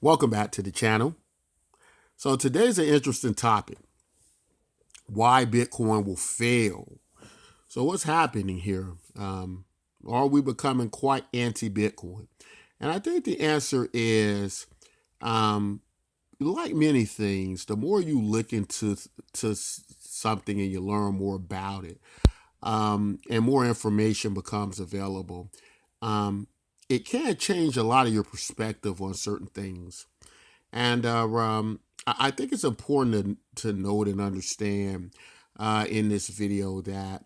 Welcome back to the channel. So today's an interesting topic: why Bitcoin will fail. So what's happening here? Are we becoming quite anti-Bitcoin? And I think the answer is, um, like many things, the more you look into something and you learn more about it, and more information becomes available, um, it can change a lot of your perspective on certain things. And I think it's important to note and understand in this video that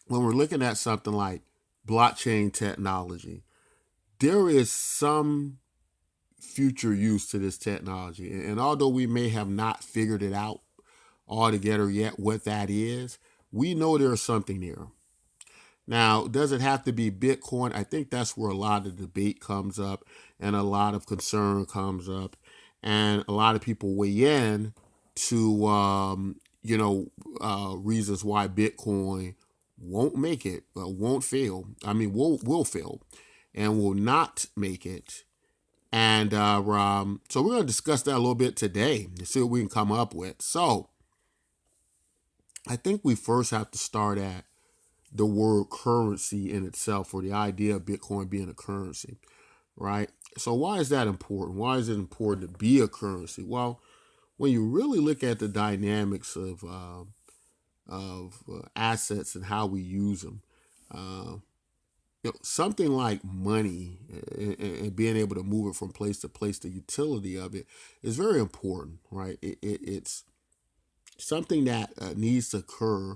when we're looking at something like blockchain technology, there is some future use to this technology. And although we may have not figured it out altogether yet what that is, we know there's something there. Now, does it have to be Bitcoin? I think that's where a lot of debate comes up and a lot of concern comes up, and a lot of people weigh in to reasons why Bitcoin won't make it, won't fail. I mean, will fail, and will not make it. And so we're going to discuss that a little bit today to see what we can come up with. So I think we first have to start at the word currency in itself, or the idea of Bitcoin being a currency, right? So why is that important? Why is it important to be a currency? Well, when you really look at the dynamics of assets and how we use them, uh, something like money and being able to move it from place to place, the utility of it is very important, right? It's something that needs to occur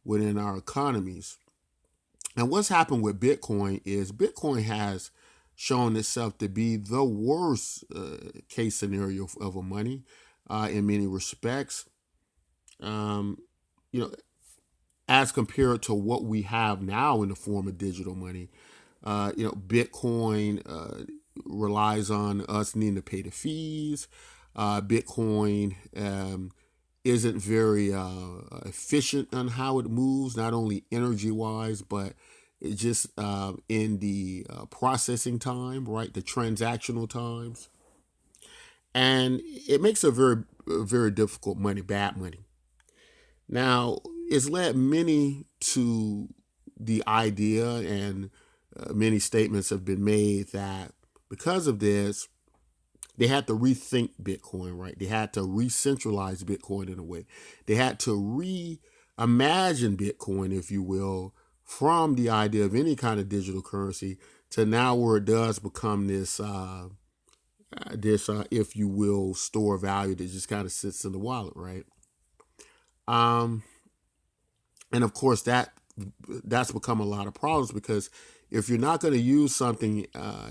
within our economies. And what's happened with Bitcoin is Bitcoin has shown itself to be the worst case scenario of a money in many respects. Um, you know, as compared to what we have now in the form of digital money, Bitcoin relies on us needing to pay the fees. Bitcoin isn't very efficient on how it moves, not only energy wise, but it just in the processing time, right? The transactional times. And it makes a very difficult money, bad money. Now, it's led many to the idea, and many statements have been made that because of this, they had to rethink Bitcoin, right? They had to re-centralize Bitcoin in a way. They had to reimagine Bitcoin, if you will, from the idea of any kind of digital currency to now where it does become this, if you will, store of value that just kind of sits in the wallet, right? Um, and of course that's become a lot of problems because if you're not going to use something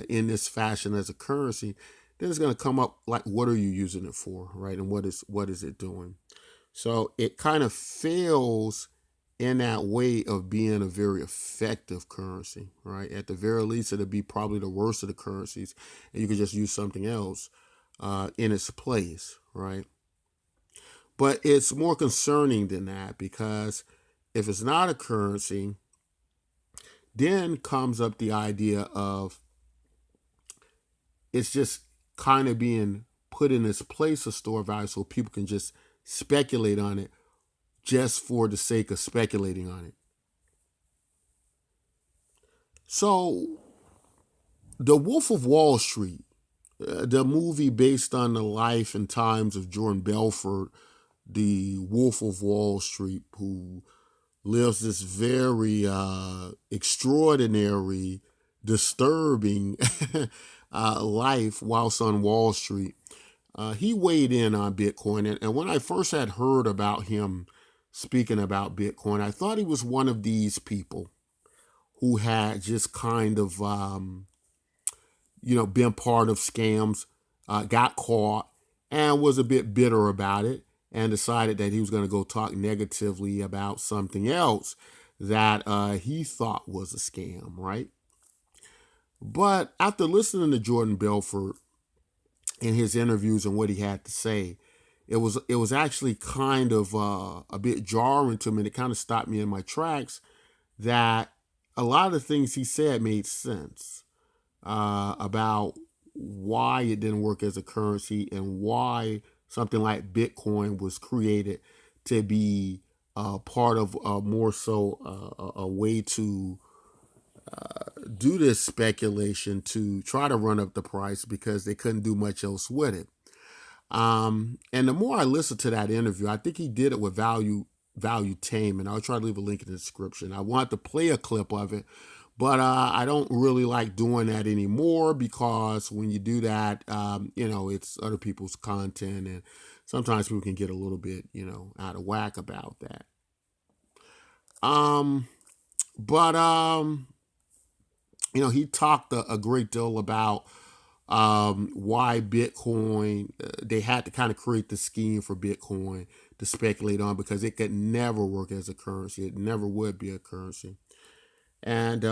in this fashion as a currency, then it's going to come up like, what are you using it for, right? And what is it doing? So it kind of fails in that way of being a very effective currency, right? At the very least, it'll be probably the worst of the currencies, and you could just use something else in its place, right? But it's more concerning than that because if it's not a currency, then comes up the idea of it's just kind of being put in its place of store value so people can just speculate on it just for the sake of speculating on it. So, The Wolf of Wall Street, the movie based on the life and times of Jordan Belfort, the Wolf of Wall Street, who lives this very extraordinary, disturbing life whilst on Wall Street. He weighed in on Bitcoin. And when I first had heard about him speaking about Bitcoin, I thought he was one of these people who had just kind of, been part of scams, got caught, and was a bit bitter about it and decided that he was going to go talk negatively about something else that he thought was a scam, right? But after listening to Jordan Belfort in his interviews and what he had to say, it was actually kind of a bit jarring to me, and it kind of stopped me in my tracks that a lot of the things he said made sense about why it didn't work as a currency and why something like Bitcoin was created to be part of more so a way to do this speculation to try to run up the price because they couldn't do much else with it. And the more I listened to that interview, I think he did it with Valuetainment. I'll try to leave a link in the description. I want to play a clip of it, but I don't really like doing that anymore because when you do that, it's other people's content, and sometimes people can get a little bit, out of whack about that. He talked a great deal about why Bitcoin, they had to kind of create the scheme for Bitcoin to speculate on because it could never work as a currency. It never would be a currency. And,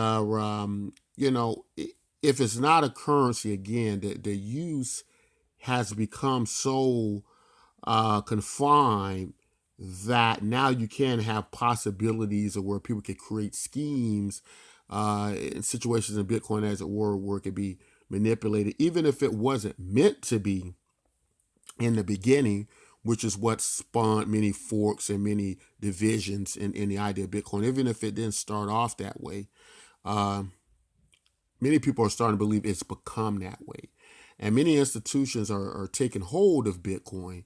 if it's not a currency, again, the use has become so confined that now you can have possibilities of where people can create schemes in situations in Bitcoin, as it were, where it could be manipulated, even if it wasn't meant to be in the beginning, which is what spawned many forks and many divisions in the idea of Bitcoin. Even if it didn't start off that way, many people are starting to believe it's become that way. And many institutions are taking hold of Bitcoin.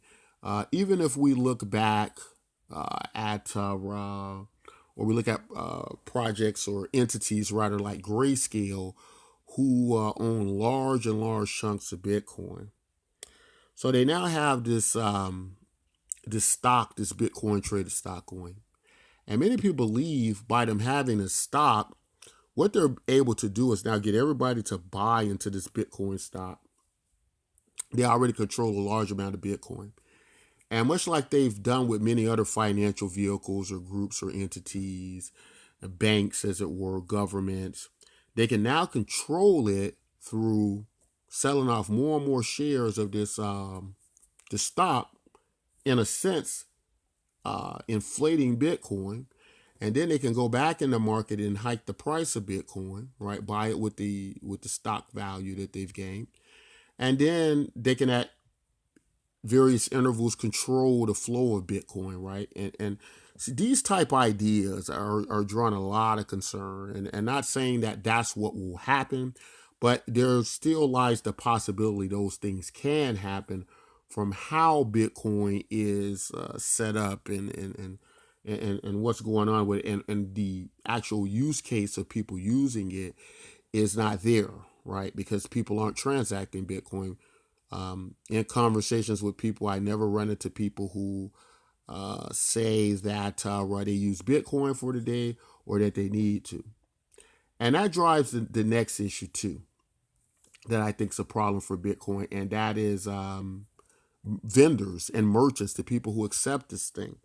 Even if we look back or we look at projects or entities rather like Grayscale, who own large and large chunks of Bitcoin. So they now have this stock, this Bitcoin traded stock going. And many people believe by them having a stock, what they're able to do is now get everybody to buy into this Bitcoin stock. They already control a large amount of Bitcoin. And much like they've done with many other financial vehicles or groups or entities, banks, as it were, governments, they can now control it through selling off more and more shares of this stock, in a sense, inflating Bitcoin. And then they can go back in the market and hike the price of Bitcoin, right? Buy it with the stock value that they've gained. And then they can at various intervals control the flow of Bitcoin, right? And see, these type ideas are drawing a lot of concern, and not saying that that's what will happen, but there still lies the possibility those things can happen from how Bitcoin is set up and what's going on with it, and the actual use case of people using it is not there, right? Because people aren't transacting Bitcoin. In conversations with people, I never run into people who say that they use Bitcoin for the day or that they need to. And that drives the next issue too, that I think is a problem for Bitcoin, and that is vendors and merchants, the people who accept this thing.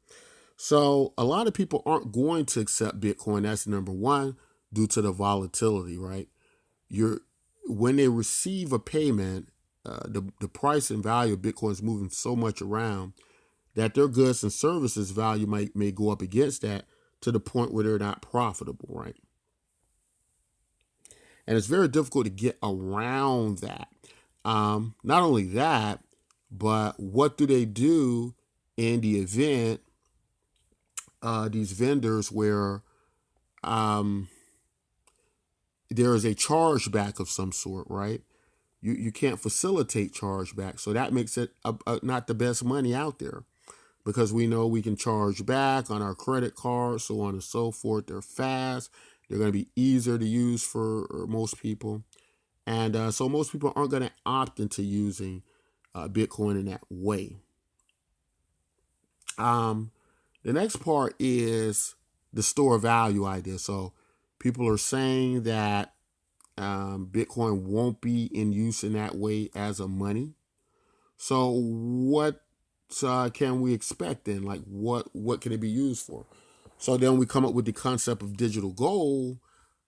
So a lot of people aren't going to accept Bitcoin. That's number one, due to the volatility, right? When they receive a payment, the price and value of Bitcoin is moving so much around that their goods and services value may go up against that to the point where they're not profitable, right? And it's very difficult to get around that. Not only that, but what do they do in the event these vendors where there is a chargeback of some sort, right? You can't facilitate chargeback. So that makes it not the best money out there, because we know we can charge back on our credit card, so on and so forth. They're fast. They're going to be easier to use for most people. And so most people aren't going to opt into using Bitcoin in that way. The next part is the store value idea. So people are saying that Bitcoin won't be in use in that way as a money. So what can we expect then? Like what can it be used for? So then we come up with the concept of digital gold.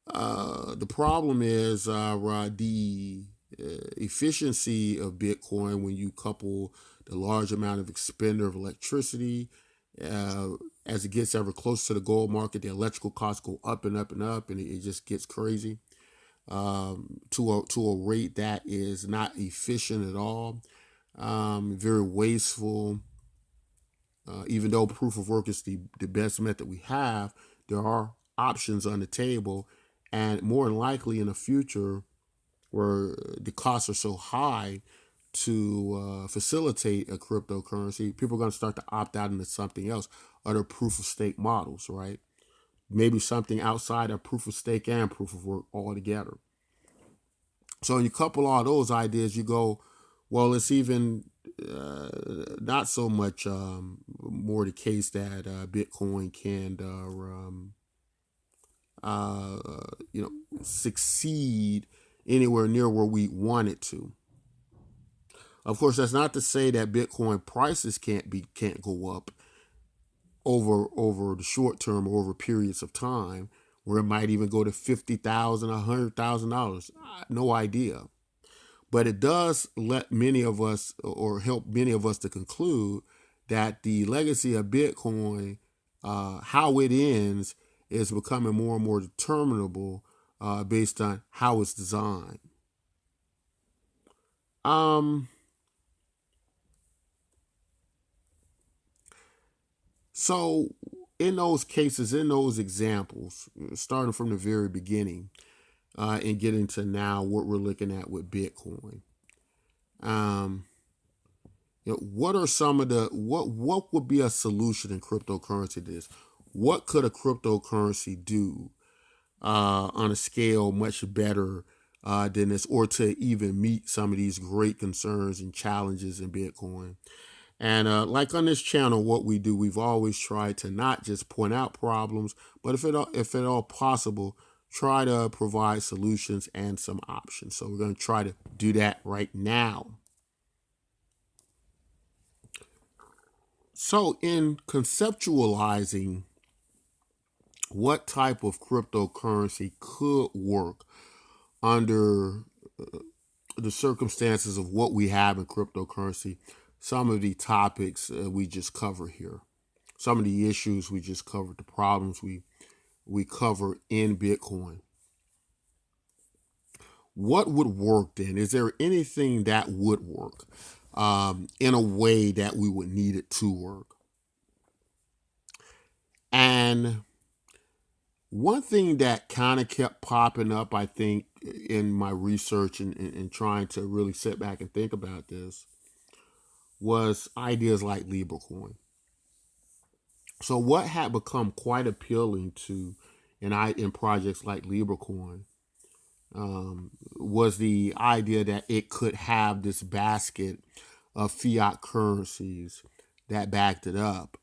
The problem is the efficiency of Bitcoin when you couple the large amount of expenditure of electricity. As it gets ever closer to the gold market, the electrical costs go up and up and up, and it just gets crazy. to a rate that is not efficient at all, very wasteful. Even though proof of work is the best method we have, there are options on the table, and more than likely in the future, where the costs are so high to facilitate a cryptocurrency, people are going to start to opt out into something else, other proof of stake models, right? Maybe something outside of proof of stake and proof of work altogether. So you couple all those ideas, you go, well, it's even not so much more the case that Bitcoin can, succeed anywhere near where we want it to. Of course, that's not to say that Bitcoin prices can't go up over the short term or over periods of time, where it might even go to $50,000, $100,000. No idea. But it does let many of us, or help many of us, to conclude that the legacy of Bitcoin, how it ends, is becoming more and more determinable based on how it's designed. So in those cases, in those examples, starting from the very beginning, and getting to now what we're looking at with Bitcoin, what are some of the what would be a solution in cryptocurrency to this? What could a cryptocurrency do on a scale much better than this, or to even meet some of these great concerns and challenges in Bitcoin? And like on this channel, what we do, we've always tried to not just point out problems, but if at all possible, try to provide solutions and some options. So we're going to try to do that right now. So in conceptualizing what type of cryptocurrency could work under the circumstances of what we have in cryptocurrency, some of the topics we just cover here, some of the issues we just covered, the problems we cover in Bitcoin. What would work then? Is there anything that would work in a way that we would need it to work? And one thing that kind of kept popping up, I think, in my research and trying to really sit back and think about this, was ideas like LibreCoin. So what had become quite appealing to in projects like LibreCoin was the idea that it could have this basket of fiat currencies that backed it up.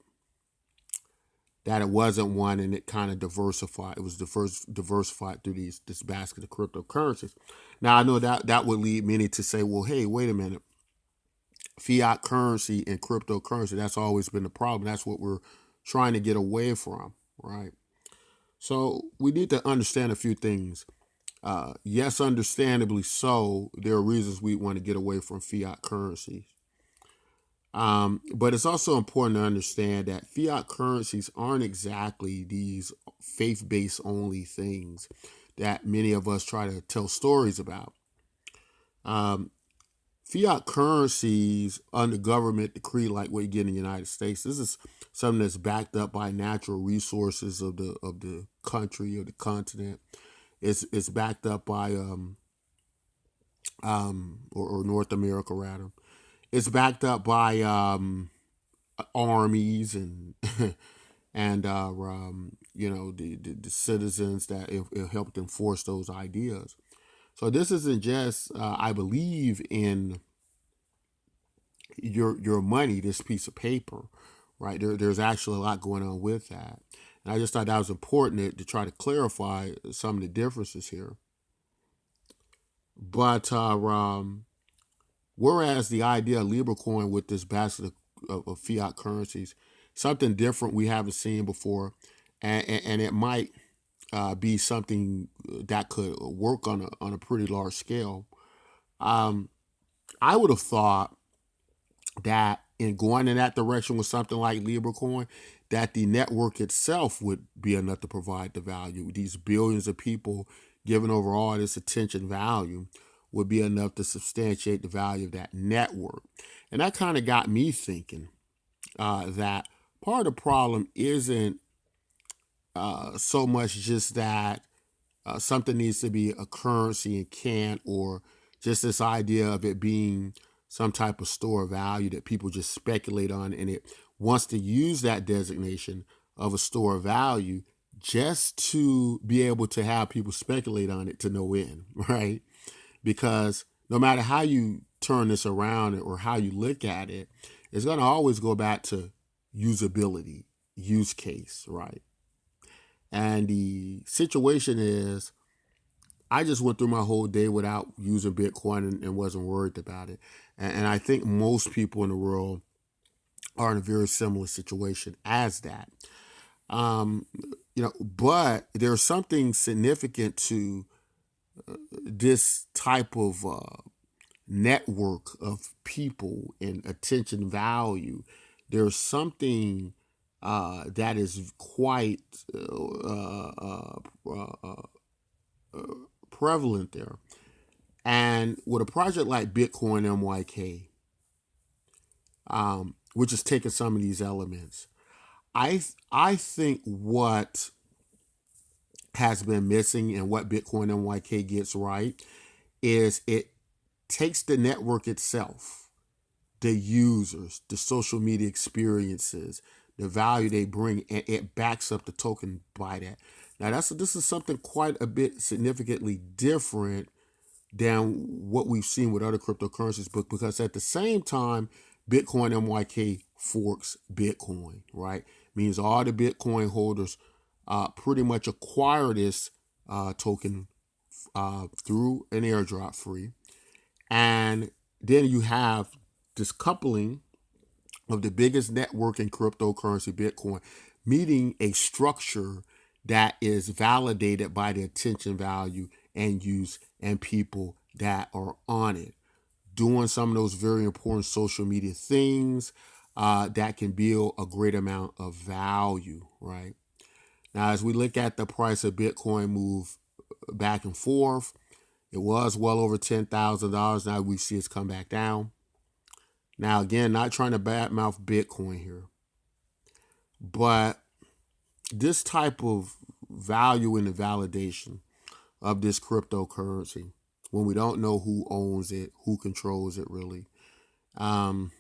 That it wasn't one, and it kind of diversified. It was diversified through this basket of cryptocurrencies. Now I know that would lead many to say, well, hey, wait a minute. Fiat currency and cryptocurrency, that's always been the problem. That's what we're trying to get away from, right? So we need to understand a few things. Yes, understandably so, there are reasons we want to get away from fiat currencies. But it's also important to understand that fiat currencies aren't exactly these faith-based only things that many of us try to tell stories about. Fiat currencies under government decree, like what you get in the United States, this is something that's backed up by natural resources of the country or the continent. It's backed up by or North America rather. It's backed up by armies and and the citizens that it helped enforce those ideas. So this isn't just I believe in your money, this piece of paper, right? There's actually a lot going on with that. And I just thought that was important to try to clarify some of the differences here. But whereas the idea of LibreCoin with this basket of fiat currencies, something different we haven't seen before, and it might be something that could work on a pretty large scale. I would have thought that in going in that direction with something like LibreCoin, that the network itself would be enough to provide the value. These billions of people given over all this attention value, would be enough to substantiate the value of that network. And that kind of got me thinking that part of the problem isn't so much just that something needs to be a currency and can't, or just this idea of it being some type of store of value that people just speculate on, and it wants to use that designation of a store of value just to be able to have people speculate on it to no end, right? Because no matter how you turn this around or how you look at it, it's going to always go back to usability, use case, right? And the situation is, I just went through my whole day without using Bitcoin and wasn't worried about it. And I think most people in the world are in a very similar situation as that. But there's something significant to this type of network of people and attention value. There's something that is quite prevalent there. And with a project like Bitcoin MYK, which is taking some of these elements, I think what has been missing and what Bitcoin MYK gets right is it takes the network itself, the users, the social media experiences, the value they bring, and it backs up the token by that. Now, this is something quite a bit significantly different than what we've seen with other cryptocurrencies, but because at the same time, Bitcoin MYK forks Bitcoin, right? Means all the Bitcoin holders pretty much acquire this token through an airdrop free. And then you have this coupling of the biggest network in cryptocurrency, Bitcoin, meeting a structure that is validated by the attention value and use and people that are on it, doing some of those very important social media things that can build a great amount of value, right? Now, as we look at the price of Bitcoin move back and forth, it was well over $10,000. Now we see it's come back down. Now, again, not trying to badmouth Bitcoin here, but this type of value in the validation of this cryptocurrency, when we don't know who owns it, who controls it really, and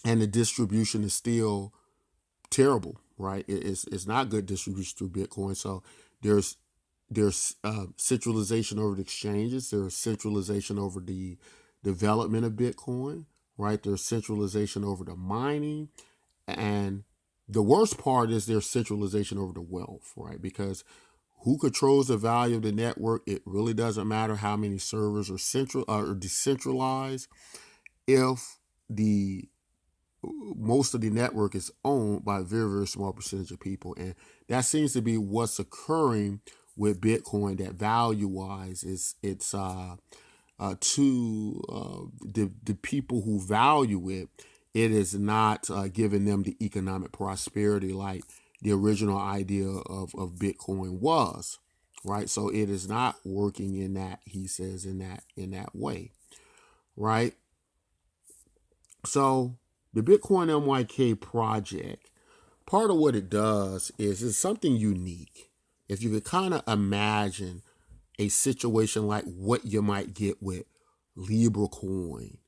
the distribution is still terrible, right? It's not good distribution through Bitcoin. So there's centralization over the exchanges. There's centralization over the development of Bitcoin, right? There's centralization over the mining. And the worst part is there's centralization over the wealth, right? Because who controls the value of the network? It really doesn't matter how many servers are central or decentralized if the most of the network is owned by a very, very small percentage of people. And that seems to be what's occurring with Bitcoin, that value-wise it's to the people who value it, it is not giving them the economic prosperity like the original idea of Bitcoin was, right? So it is not working in that, he says, in that way, right? So the Bitcoin MYK project, part of what it does is it's something unique. If you could kind of imagine a situation like what you might get with Libra Coin,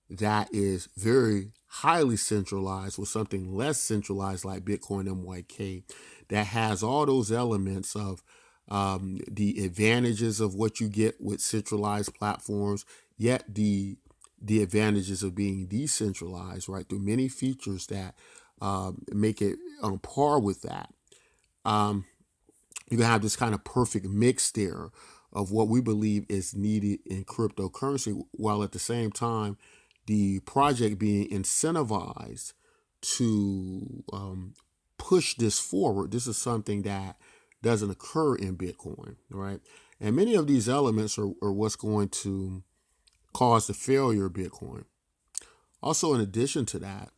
that is very highly centralized, with something less centralized like Bitcoin MYK, that has all those elements of the advantages of what you get with centralized platforms, yet the advantages of being decentralized, right, through many features that make it on par with that. You can have this kind of perfect mix there of what we believe is needed in cryptocurrency, while at the same time, the project being incentivized to push this forward. This is something that doesn't occur in Bitcoin, right? And many of these elements are what's going to cause the failure of Bitcoin. Also, in addition to that,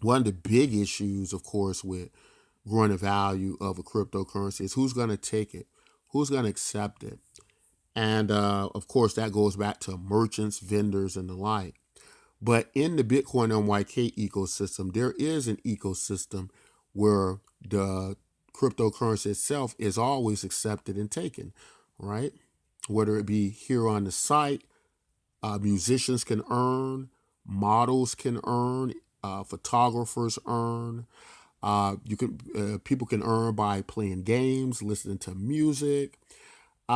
one of the big issues, of course, with growing the value of a cryptocurrency is who's going to take it, Who's going to accept it? And of course, that goes back to merchants, vendors, and the like. But in the Bitcoin NYK ecosystem, there is an ecosystem where the cryptocurrency itself is always accepted and taken, right? Whether it be here on the site, musicians can earn, models can earn, photographers earn. People can earn by playing games, listening to music. We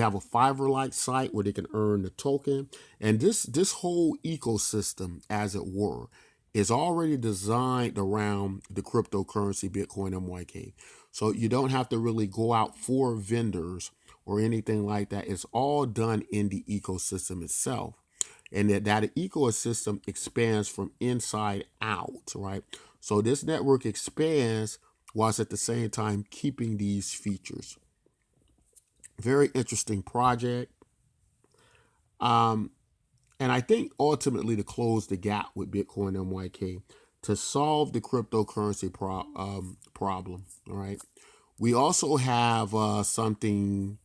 have a Fiverr-like site where they can earn the token, and this whole ecosystem, as it were, is already designed around the cryptocurrency Bitcoin MYK. So you don't have to really go out for vendors or anything like that. It's all done in the ecosystem itself, and that ecosystem expands from inside out, right? So this network expands whilst at the same time keeping these features. Very interesting project. And I think ultimately to close the gap with Bitcoin MYK, to solve the cryptocurrency problem, all right? We also have something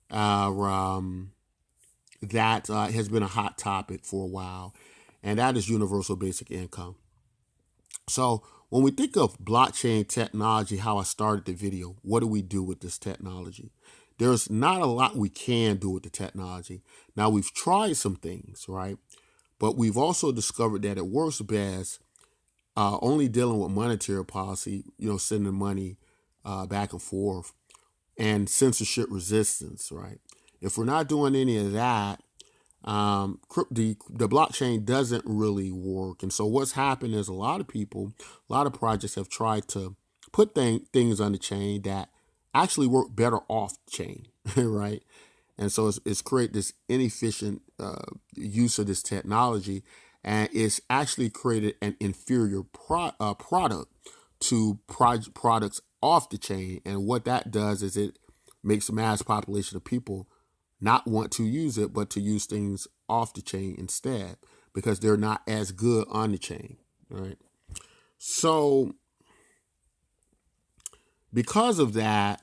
that has been a hot topic for a while, and that is universal basic income. So when we think of blockchain technology, how I started the video, what do we do with this technology? There's not a lot we can do with the technology. Now, we've tried some things, right? But we've also discovered that it works best only dealing with monetary policy, sending money back and forth, and censorship resistance, right? If we're not doing any of that, the blockchain doesn't really work. And so what's happened is a lot of projects have tried to put things on the chain that actually work better off chain, right? And so it's create this inefficient use of this technology, and it's actually created an inferior product to products off the chain. And what that does is it makes a mass population of people not want to use it, but to use things off the chain instead, because they're not as good on the chain, right? So because of that,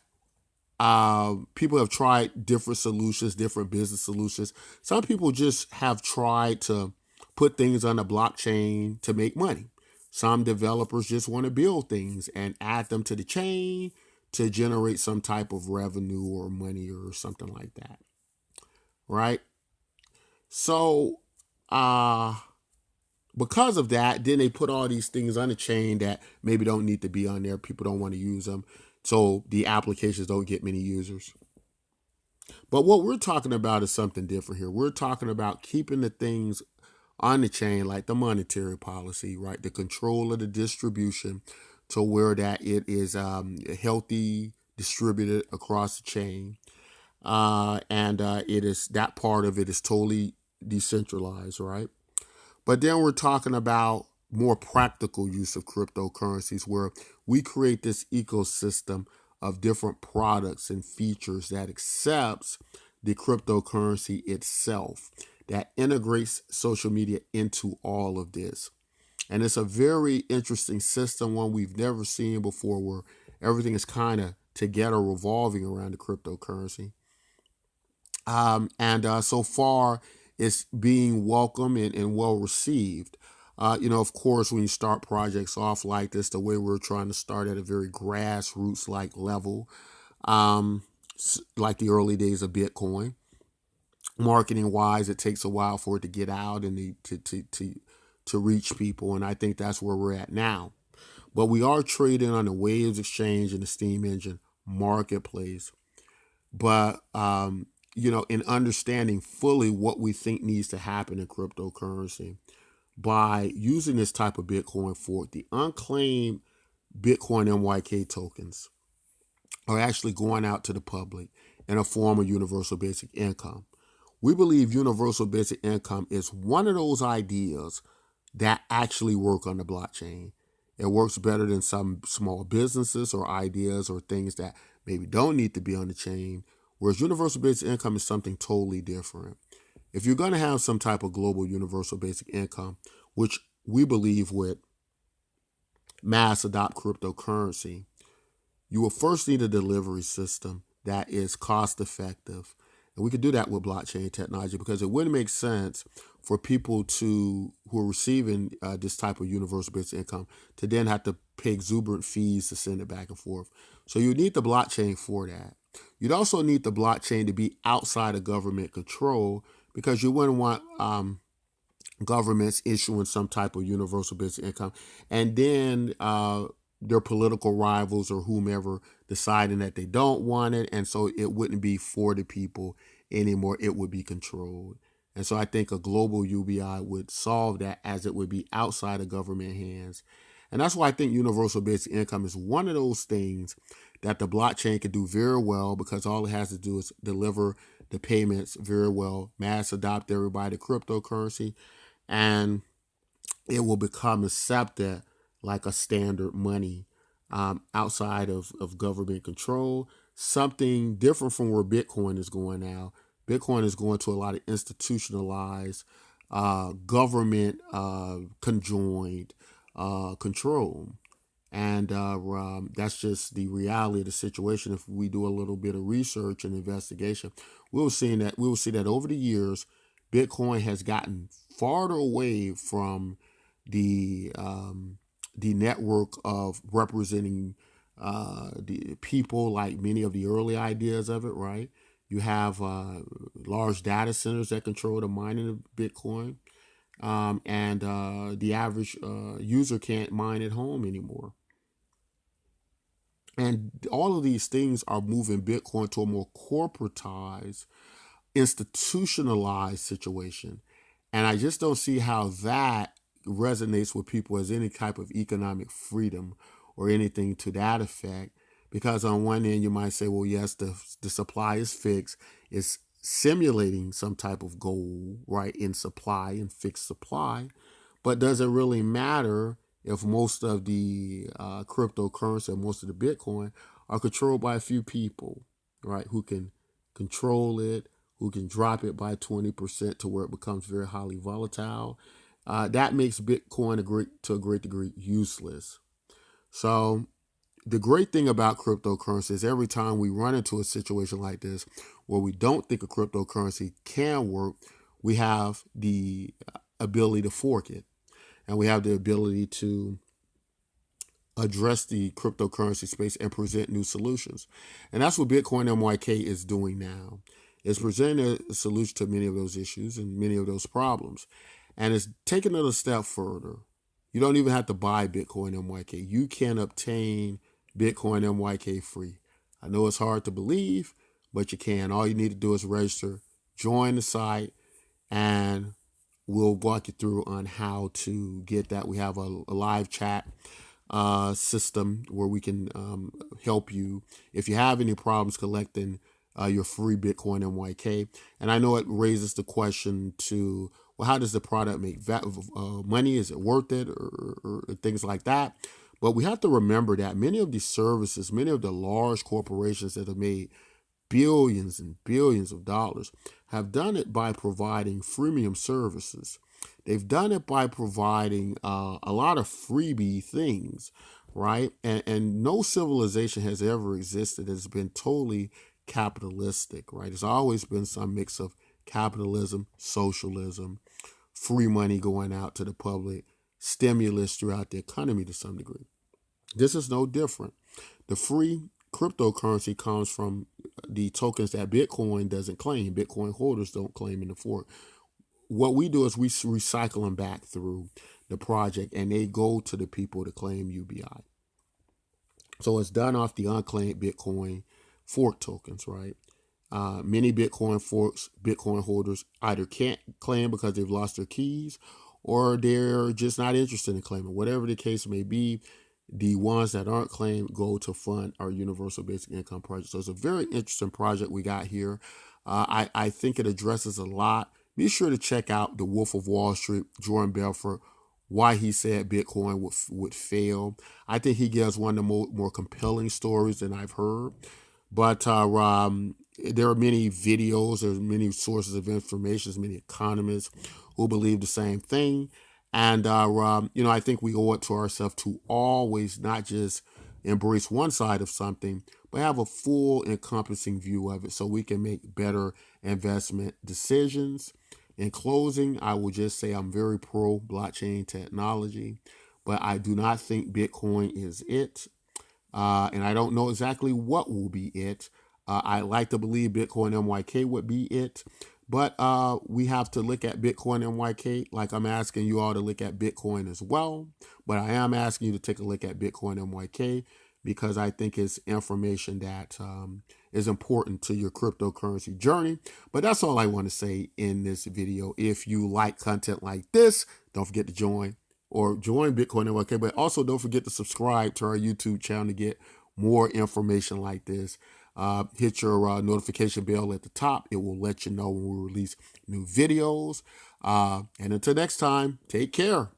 people have tried different solutions, different business solutions. Some people just have tried to put things on the blockchain to make money. Some developers just want to build things and add them to the chain to generate some type of revenue or money or something like that, right? So because of that, then they put all these things on the chain that maybe don't need to be on there. People don't want to use them, so the applications don't get many users. But what we're talking about is something different here. We're talking about keeping the things on the chain, like the monetary policy, right? The control of the distribution to where that it is healthy, distributed across the chain. And it is, that part of it is totally decentralized, right? But then we're talking about more practical use of cryptocurrencies, where we create this ecosystem of different products and features that accepts the cryptocurrency itself, that integrates social media into all of this. And it's a very interesting system, one we've never seen before, where everything is kind of together revolving around the cryptocurrency. And so far, it's being welcome and well received. Of course, when you start projects off like this, the way we're trying to start at a very grassroots like level, like the early days of Bitcoin. Marketing wise, it takes a while for it to get out and to reach people, and I think that's where we're at now. But we are trading on the Waves Exchange and the Steem Engine marketplace. But in understanding fully what we think needs to happen in cryptocurrency, by using this type of Bitcoin fork, the unclaimed Bitcoin MYK tokens are actually going out to the public in a form of universal basic income. We believe universal basic income is one of those ideas that actually work on the blockchain. It works better than some small businesses or ideas or things that maybe don't need to be on the chain, whereas universal basic income is something totally different. If you're going to have some type of global universal basic income, which we believe would mass adopt cryptocurrency, you will first need a delivery system that is cost effective. And we could do that with blockchain technology, because it wouldn't make sense for people who are receiving this type of universal basic income to then have to pay exuberant fees to send it back and forth. So you need the blockchain for that. You'd also need the blockchain to be outside of government control, because you wouldn't want governments issuing some type of universal basic income and then their political rivals or whomever deciding that they don't want it, and so it wouldn't be for the people anymore. It would be controlled. And so I think a global UBI would solve that, as it would be outside of government hands. And that's why I think universal basic income is one of those things that the blockchain can do very well, because all it has to do is deliver the payments very well, mass adopt everybody to cryptocurrency, and it will become accepted like a standard money outside of government control. Something different from where Bitcoin is going now. Bitcoin is going to a lot of institutionalized, government conjoined control. And that's just the reality of the situation. If we do a little bit of research and investigation, we will see that over the years, Bitcoin has gotten farther away from the network of representing the people, like many of the early ideas of it, right? You have large data centers that control the mining of Bitcoin, and the average user can't mine at home anymore. And all of these things are moving Bitcoin to a more corporatized, institutionalized situation. And I just don't see how that resonates with people as any type of economic freedom or anything to that effect. Because on one end, you might say, well, yes, the supply is fixed. It's simulating some type of goal, right, in supply and fixed supply. But does it really matter if most of the cryptocurrency and most of the Bitcoin are controlled by a few people, right, who can control it, who can drop it by 20% to where it becomes very highly volatile? That makes Bitcoin to a great degree useless. So the great thing about cryptocurrency is every time we run into a situation like this where we don't think a cryptocurrency can work, we have the ability to fork it. And we have the ability to address the cryptocurrency space and present new solutions. And that's what Bitcoin MYK is doing now. It's presenting a solution to many of those issues and many of those problems. And it's taking it a step further. You don't even have to buy Bitcoin MYK. You can obtain Bitcoin MYK free. I know it's hard to believe, but you can. All you need to do is register, join the site, and we'll walk you through on how to get that. We have a live chat system where we can help you if you have any problems collecting your free Bitcoin MYK. And I know it raises the question to, well, how does the product make money? Is it worth it, or things like that? But we have to remember that many of these services, many of the large corporations that have made billions and billions of dollars, have done it by providing freemium services. They've done it by providing a lot of freebie things, right? And no civilization has ever existed that's been totally capitalistic, right? It's always been some mix of capitalism, socialism, free money going out to the public, stimulus throughout the economy to some degree. This is no different. The free cryptocurrency comes from the tokens that Bitcoin doesn't claim. Bitcoin holders don't claim in the fork. What we do is we recycle them back through the project, and they go to the people to claim UBI. So it's done off the unclaimed Bitcoin fork tokens, right? Many Bitcoin forks, Bitcoin holders either can't claim because they've lost their keys, or they're just not interested in claiming. Whatever the case may be, the ones that aren't claimed go to fund our universal basic income project. So it's a very interesting project we got here. I think it addresses a lot. Be sure to check out The Wolf of Wall Street, Jordan Belfort, why he said Bitcoin would fail. I think he gives one of the more compelling stories than I've heard. But there are many videos, there's many sources of information, many economists who believe the same thing. And, I think we owe it to ourselves to always not just embrace one side of something, but have a full encompassing view of it so we can make better investment decisions. In closing, I will just say I'm very pro blockchain technology, but I do not think Bitcoin is it. And I don't know exactly what will be it. I like to believe Bitcoin MYK would be it. But we have to look at Bitcoin MYK like I'm asking you all to look at Bitcoin as well. But I am asking you to take a look at Bitcoin MYK because I think it's information that is important to your cryptocurrency journey. But that's all I want to say in this video. If you like content like this, don't forget to join Bitcoin MYK. But also don't forget to subscribe to our YouTube channel to get more information like this. Hit your notification bell at the top. It will let you know when we release new videos. And until next time, take care.